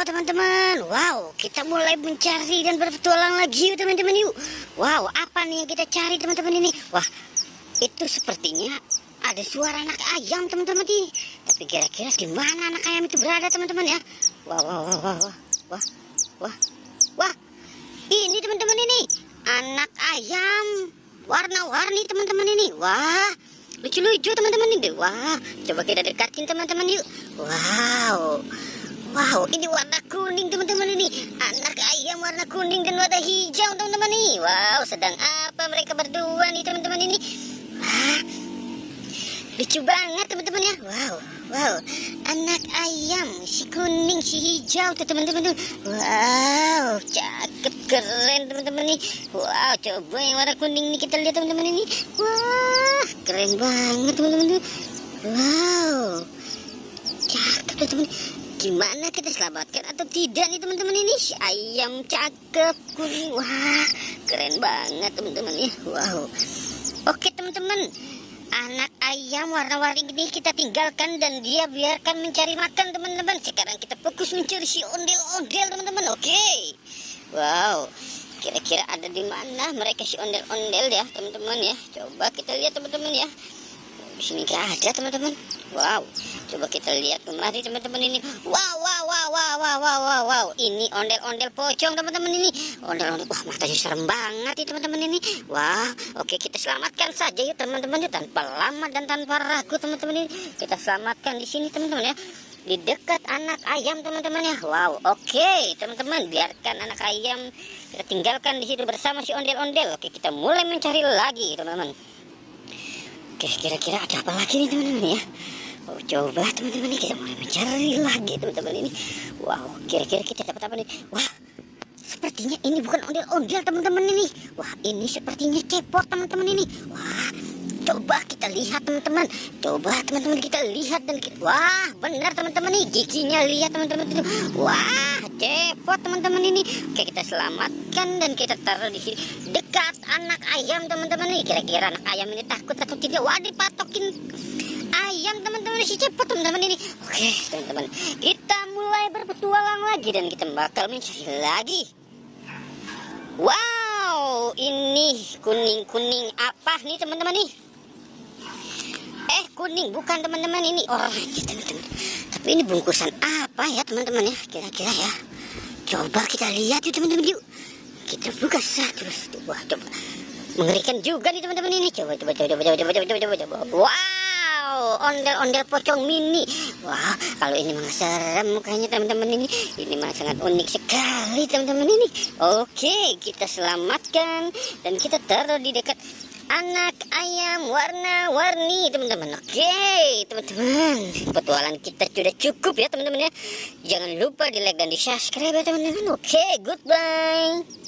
Halo teman-teman, wow, kita mulai mencari dan berpetualang lagi yuk teman-teman yuk. Wow, apa nih yang kita cari teman-teman ini? Wah, itu sepertinya ada suara anak ayam teman-teman ini. Tapi kira-kira di mana anak ayam itu berada teman-teman ya? Wah, wah, wah, wah, wah, wah, wah, wah. Ini teman-teman ini anak ayam warna-warni teman-teman ini. Wah, lucu-lucu teman-teman ini. Wah, coba kita dekatin teman-teman yuk. Wow. Wow, ini warna kuning teman-teman ini. Anak ayam warna kuning dan warna hijau teman-teman ini. Wow, sedang apa mereka berdua nih teman-teman ini? Wah, lucu banget teman-teman ya. Wow, wow, anak ayam si kuning si hijau tuh teman-teman tuh. Wow, cakep keren teman-teman nih. Wow, coba yang warna kuning nih kita lihat teman-teman ini. Wah, keren banget teman-teman tuh. Wow, cakep teman-teman. Gimana kita selamatkan atau tidak nih teman-teman ini? Si ayam cakep kuning. Wah, keren banget teman-teman ya. Wow. Oke teman-teman, anak ayam warna-warni ini kita tinggalkan dan dia biarkan mencari makan teman-teman. Sekarang kita fokus mencari si ondel-ondel teman-teman. Oke. Wow. Kira-kira ada di mana mereka si ondel-ondel ya teman-teman ya? Coba kita lihat teman-teman ya. Di sini gak ada teman-teman. Wow, coba kita lihat kemari teman-teman ini. Wow, wow, wow, wow, wow, wow, wow, wow. Ini ondel-ondel pocong teman-teman ini. Ondel-ondel, wah matanya serem banget nih teman-teman ini. Wah, oke kita selamatkan saja yuk teman-teman yuk, tanpa lama dan tanpa ragu teman-teman ini. Kita selamatkan di sini teman-teman ya, di dekat anak ayam teman-teman ya. Wow, oke teman-teman, biarkan anak ayam kita tinggalkan di situ bersama si ondel-ondel. Oke, kita mulai mencari lagi teman-teman. Oke, kira-kira ada apa lagi nih teman-teman ya? Oh, coba teman-teman ini kita mulai mencari lagi teman-teman ini. Wow, kira-kira kita dapat apa nih? Wah, sepertinya ini bukan ondel-ondel teman-teman ini. Wah, ini sepertinya cepot teman-teman ini. Wah, coba kita lihat teman-teman. Coba teman-teman kita lihat dan kita... Wah, benar teman-teman nih, giginya lihat teman-teman itu. Wah, cepot teman-teman ini. Oke, kita selamatkan dan kita taruh di sini dekat anak ayam teman-teman nih. Kira-kira anak ayam ini takut atau tidak? Wah, dipatokin ayam teman-teman si cepot teman-teman ini. Oke teman-teman, kita mulai berpetualang lagi dan kita bakal mencari lagi. Wow, ini kuning-kuning apa nih teman-teman nih? Kuning bukan teman-teman, ini oranye teman-teman. Tapi ini bungkusan apa ya teman-teman ya? Kira-kira ya. Coba kita lihat yuk teman-teman yuk. Kita buka satu. Wah, coba. Mengerikan juga nih teman-teman ini. Coba. Wow, ondel-ondel pocong mini. Wah, kalau ini memang serem mukanya teman-teman ini. Ini memang sangat unik sekali teman-teman ini. Oke, kita selamatkan dan kita taruh di dekat anak ayam warna-warni teman-teman. Oke teman-teman, petualangan kita sudah cukup ya teman-teman ya. Jangan lupa di like dan di subscribe ya teman-teman. Oke, goodbye.